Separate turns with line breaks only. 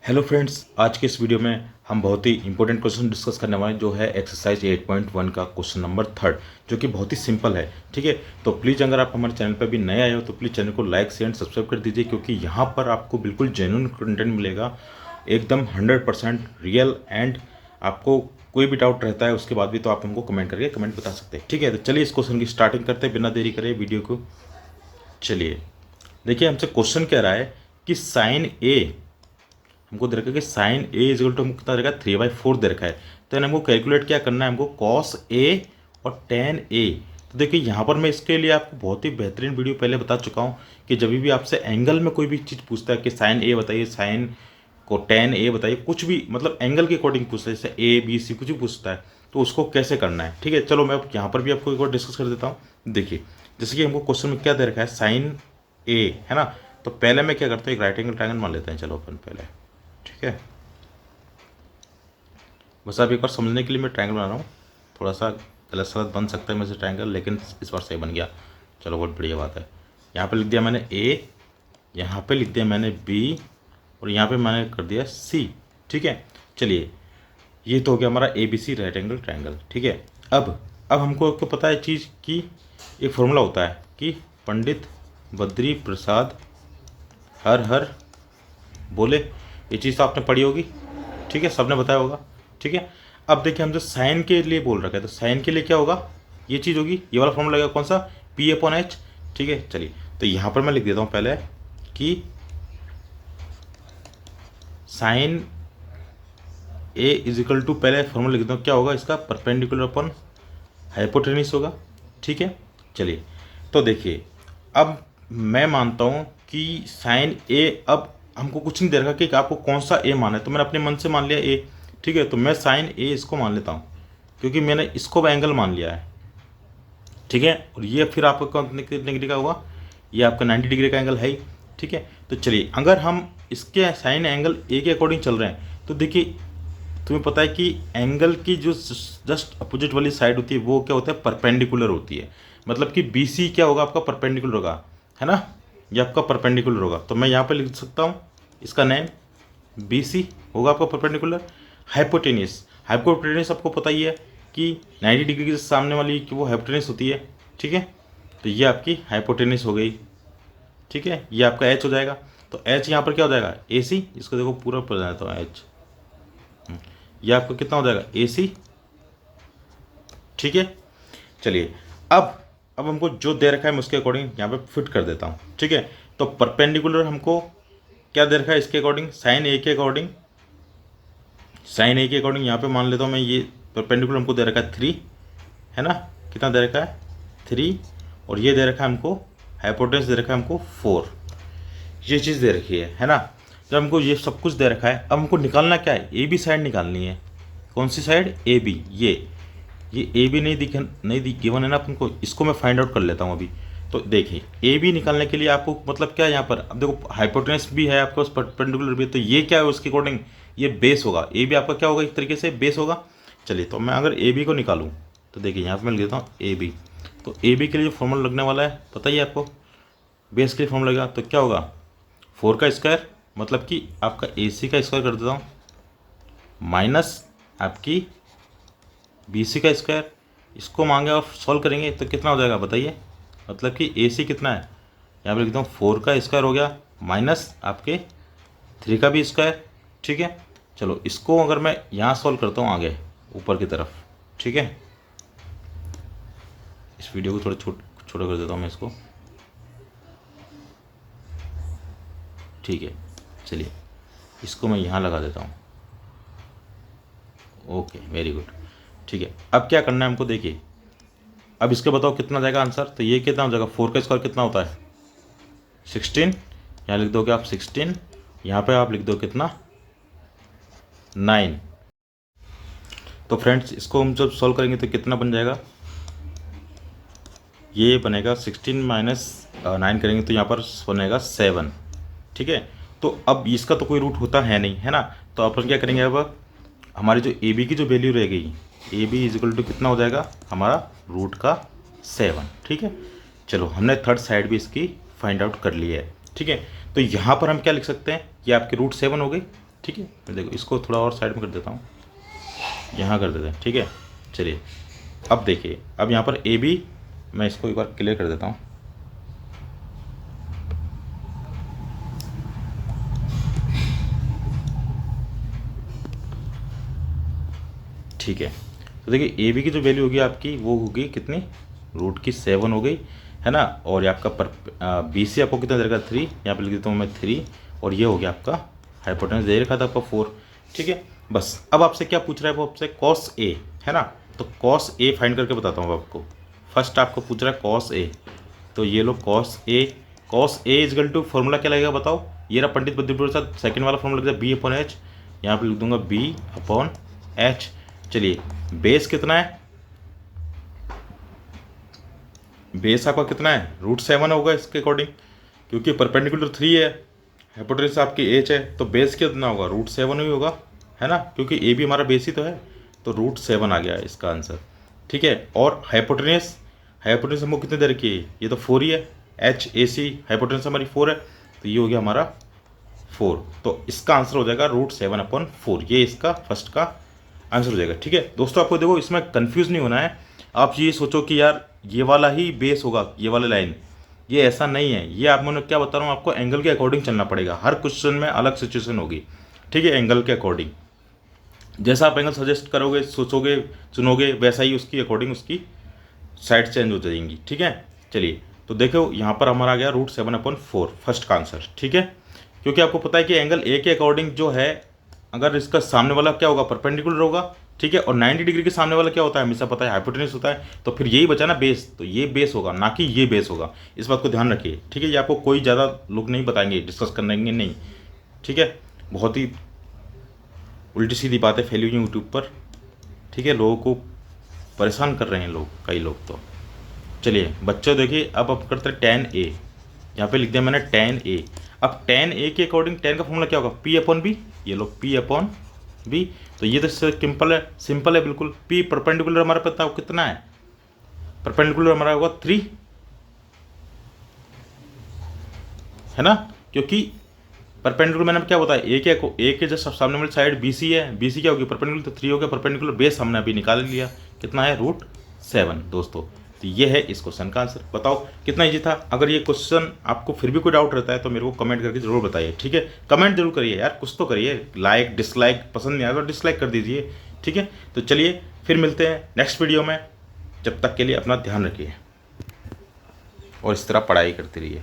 Hello friends, आज के इस वीडियो में हम बहुत ही इंपॉर्टेंट क्वेश्चन डिस्कस करने वाले हैं जो है एक्सरसाइज 8.1 का क्वेश्चन नंबर 3 जो कि बहुत ही सिंपल है। ठीक है, तो प्लीज़ अगर आप हमारे चैनल पर भी नए आए हो तो प्लीज़ चैनल को लाइक शेयर एंड सब्सक्राइब कर दीजिए, क्योंकि यहाँ पर आपको बिल्कुल जेन्युइन कंटेंट मिलेगा, एकदम 100% रियल। एंड आपको कोई भी डाउट रहता है उसके बाद भी तो आप हमको कमेंट बता सकते हैं। ठीक है, तो चलिए इस क्वेश्चन की स्टार्टिंग करते हैं बिना देरी करे वीडियो को। चलिए देखिए, हमसे क्वेश्चन कह रहा है कि साइन ए हमको दे रखा है कि साइन ए इजल टू हमको कितना दे रखा है 3/4 दे रखा है। तो हमको कैलकुलेट क्या करना है, हमको कॉस ए और टेन ए। तो देखिए यहाँ पर मैं इसके लिए आपको बहुत ही बेहतरीन वीडियो पहले बता चुका हूँ कि जब भी आपसे एंगल में कोई भी चीज़ पूछता है कि साइन ए बताइए, साइन को टेन ए बताइए, कुछ भी मतलब एंगल के अकॉर्डिंग पूछता है, जैसे ए बी सी कुछ भी पूछता है तो उसको कैसे करना है। ठीक है, चलो मैं यहाँ पर भी आपको एक बार डिस्कस कर देता हूँ। देखिए जैसे कि हमको क्वेश्चन में क्या दे रखा है, साइन ए है ना। तो पहले मैं क्या करता हूँ, एक राइट एंगल ट्रायंगल मान लेते हैं। चलो अपन पहले, ठीक है, बस आप एक बार समझने के लिए मैं ट्रायंगल बना रहा हूँ। थोड़ा सा गलत सलत बन सकता है मेरे से ट्रायंगल, लेकिन इस बार सही बन गया। चलो बहुत बढ़िया बात है। यहाँ पे लिख दिया मैंने ए, यहाँ पे लिख दिया मैंने बी, और यहाँ पे मैंने कर दिया सी। ठीक है, चलिए ये तो हो गया हमारा A B C right angle triangle. ठीक है, अब हमको आपको पता है चीज़ की एक फॉर्मूला होता है कि पंडित बद्री प्रसाद हर हर बोले। ये चीज़ तो आपने पढ़ी होगी, ठीक है, सबने बताया होगा। ठीक है, अब देखिए हम जो साइन के लिए बोल रखे हैं, तो साइन के लिए क्या होगा, ये चीज़ होगी, ये वाला फॉर्मूला लगेगा कौन सा, P/H। ठीक है, चलिए तो यहाँ पर मैं लिख देता हूँ पहले कि sine A is equal to, पहले फॉर्मूला लिख देता हूँ क्या होगा इसका, परपेंडिकुलर अपॉन हाइपोटेन्यूस होगा। ठीक है, चलिए तो देखिए अब मैं मानता हूँ कि साइन ए, अब हमको कुछ नहीं दे रखा कि आपको कौन सा ए माना है, तो मैंने अपने मन से मान लिया ए। ठीक है, तो मैं साइन ए इसको मान लेता हूँ क्योंकि मैंने इसको एंगल मान लिया है। ठीक है, और ये फिर आपको कितने डिग्री का हुआ, ये आपका 90 डिग्री का एंगल है ही। ठीक है, तो चलिए अगर हम इसके साइन एंगल ए के अकॉर्डिंग चल रहे हैं तो देखिए तुम्हें पता है कि एंगल की जो जस्ट अपोजिट वाली साइड होती है वो क्या होता है, परपेंडिकुलर होती है। मतलब कि बी सी क्या होगा आपका, परपेंडिकुलर होगा, है ना, ये आपका परपेंडिकुलर होगा। तो मैं यहाँ पे लिख सकता हूँ इसका नेम बी सी होगा आपका परपेंडिकुलर। हाइपोटेनियस, हाइपोटेनियस आपको पता ही है कि 90 डिग्री के सामने वाली कि वो हाइपोटेनियस होती है। ठीक है, तो ये आपकी हाइपोटेनियस हो गई। ठीक है, ये आपका एच हो जाएगा। तो एच यहाँ पर क्या हो जाएगा, ए सी, इसको देखो पूरा पड़ जाता है एच, ये आपका कितना हो जाएगा, ए सी। ठीक है, चलिए अब हमको जो दे रखा है मैं उसके अकॉर्डिंग यहाँ पे फिट कर देता हूँ। ठीक है, तो परपेंडिकुलर हमको क्या दे रखा है इसके अकॉर्डिंग, साइन ए के अकॉर्डिंग, साइन ए के अकॉर्डिंग यहाँ पे मान लेता हूँ मैं, ये परपेंडिकुलर हमको दे रखा है 3, है ना, कितना दे रखा है 3, और ये दे रखा है हमको हाइपोटेन्यूस दे रखा है हमको 4। ये चीज़ दे रखी है ना। जब हमको ये सब कुछ दे रखा है, अब हमको निकालना क्या है, ए बी साइड निकालनी है। कौन सी साइड, ए बी, ये ए बी नहीं गिवन है ना अपन को, इसको मैं फाइंड आउट कर लेता हूँ अभी। तो देखिए ए बी निकालने के लिए आपको मतलब क्या है, यहाँ पर अब देखो हाइपोटेन्यूस भी है आपके पास, परपेंडिकुलर भी है, तो ये क्या है उसके अकॉर्डिंग, ये बेस होगा। ए बी आपका क्या होगा, एक तरीके से बेस होगा। चलिए तो मैं अगर ए बी को निकालूँ तो देखिए यहाँ पर मैं लिख देता हूँ ए बी। तो ए बी के लिए जो फॉर्मूला लगने वाला है पता ही है आपको, बेस के लिए फॉर्मूला लगेगा तो क्या होगा, 4 का स्क्वायर, मतलब कि आपका ए सी का स्क्वायर कर देता हूँ, माइनस आपकी बी सी का स्क्वायर। इसको मांगे और सॉल्व करेंगे तो कितना हो जाएगा बताइए, मतलब कि ए सी कितना है, यहाँ पर लिखता हूँ 4 का स्क्वायर हो गया, माइनस आपके 3 का भी स्क्वायर। ठीक है, चलो इसको अगर मैं यहाँ सॉल्व करता हूँ आगे ऊपर की तरफ। ठीक है, इस वीडियो को थोड़ा छोटा कर देता हूँ मैं इसको। ठीक है, चलिए इसको मैं यहाँ लगा देता हूँ। Okay, very good. ठीक है, अब क्या करना है हमको, देखिए अब इसके बताओ कितना जाएगा आंसर। तो ये कितना हो जाएगा, 4 का स्क्वायर कितना होता है 16, यहाँ लिख दोगे आप 16, यहाँ पे आप लिख दो कितना 9। तो फ्रेंड्स इसको हम जब सॉल्व करेंगे तो कितना बन जाएगा, ये बनेगा 16 माइनस 9 करेंगे तो यहाँ पर बनेगा 7। ठीक है, तो अब इसका तो कोई रूट होता है नहीं, है ना। तो अपन क्या करेंगे, अब हमारी जो ए बी की जो वैल्यू रह गई, A B is equal to कितना हो जाएगा हमारा रूट का 7। ठीक है, चलो हमने थर्ड साइड भी इसकी फाइंड आउट कर ली है। ठीक है, तो यहाँ पर हम क्या लिख सकते हैं, ये आपकी रूट 7 हो गई। ठीक है। तो देखो इसको थोड़ा और साइड में कर देता हूँ, यहाँ कर देते हैं, ठीक है। चलिए अब देखिए, अब यहाँ पर ए बी, मैं इसको एक बार क्लियर कर देता हूँ। ठीक है, तो देखिए ए बी की जो वैल्यू होगी आपकी वो होगी कितनी, रूट की 7 हो गई है ना। और ये आपका बी सी आपको कितना दे रखा 3, यहाँ पे लिख देता हूँ मैं 3, और ये हो गया आपका हाइपोटेनस दे रखा था आपका 4, ठीक है। बस अब आपसे क्या पूछ रहा है वो, आपसे कॉस ए है ना, तो कॉस ए फाइंड करके बताता हूँ आपको। फर्स्ट आपको पूछ रहा है कॉस ए, तो ये लो cos A is equal to formula क्या लगेगा बताओ। ये रहा पंडित बुद्धि प्रसाद, सेकंड वाला फॉर्मूला लगेगा बी अपॉन एच, यहाँ पे लिख दूंगा बी अपॉन एच। चलिए बेस कितना है, बेस आपका कितना है, √7 होगा इसके अकॉर्डिंग, क्योंकि परपेंडिकुलर 3 है, हाइपोटेनस आपकी एच है, तो बेस कितना होगा, √7 ही होगा है ना, क्योंकि ए भी हमारा बेस ही तो है, तो √7 आ गया इसका आंसर, ठीक है। और हाइपोटेनस हमको कितने दे रखी है, ये तो 4 ही है, एच ए सी हाइपोटेनस हमारी 4 है, तो ये हो गया हमारा 4, तो इसका आंसर हो जाएगा √7/4, ये इसका फर्स्ट का आंसर हो जाएगा, ठीक है। दोस्तों आपको देखो इसमें कंफ्यूज नहीं होना है, आप ये सोचो कि यार ये वाला ही बेस होगा, ये वाला लाइन, ये ऐसा नहीं है। ये आप मैंने क्या बता रहा हूँ आपको, एंगल के अकॉर्डिंग चलना पड़ेगा, हर क्वेश्चन में अलग सिचुएशन होगी, ठीक है। एंगल के अकॉर्डिंग जैसा आप एंगल सजेस्ट करोगे, सोचोगे, चुनोगे, वैसा ही उसकी अकॉर्डिंग उसकी साइड चेंज हो जाएंगी, ठीक है। चलिए तो देखो यहाँ पर हमारा आ गया √7/4 फर्स्ट का आंसर, ठीक है। क्योंकि आपको पता है कि एंगल ए के अकॉर्डिंग जो है, अगर इसका सामने वाला क्या होगा, परपेंडिकुलर होगा, ठीक है। और 90 डिग्री के सामने वाला क्या होता है, हमेशा पता है हाइपोटेनस होता है, तो फिर यही बचा ना बेस, तो ये बेस होगा ना कि ये बेस होगा, इस बात को ध्यान रखिए, ठीक है। ये आपको कोई ज़्यादा लोग नहीं बताएंगे, डिस्कस करेंगे नहीं, ठीक है। बहुत ही उल्टी सीधी बातें फैली हुई यूट्यूब पर, ठीक है, लोगों को परेशान कर रहे हैं लोग, कई लोग तो। चलिए बच्चों देखिए, अब आप करते हैं tan a, यहाँ पे लिख दिया मैंने tan a। अब tan a के अकॉर्डिंग tan का फॉर्मूला क्या होगा, P/B, ये लो P/B, तो ये तो सिंपल है बिल्कुल। P परपेंडिकुलर हमारा पता है कितना है, परपेंडिकुलर हमारा होगा 3 है ना, क्योंकि परपेंडिकुलर मैंने क्या बताया, ए के जस्ट सामने वाली साइड BC है, BC क्या होगी, परपेंडिकुलर, तो 3 हो गया। परपेंडिकुलर बेस हमने अभी निकाल लिया, कितना है, √7 दोस्तों। तो ये है इस क्वेश्चन का आंसर। बताओ कितना इजी था। अगर ये क्वेश्चन आपको फिर भी कोई डाउट रहता है तो मेरे को कमेंट करके जरूर बताइए, ठीक है। कमेंट जरूर करिए यार, कुछ तो करिए, लाइक डिसलाइक, पसंद नहीं आया तो डिसलाइक कर दीजिए, ठीक है। तो चलिए फिर मिलते हैं नेक्स्ट वीडियो में, जब तक के लिए अपना ध्यान रखिए और इस तरह पढ़ाई करते रहिए।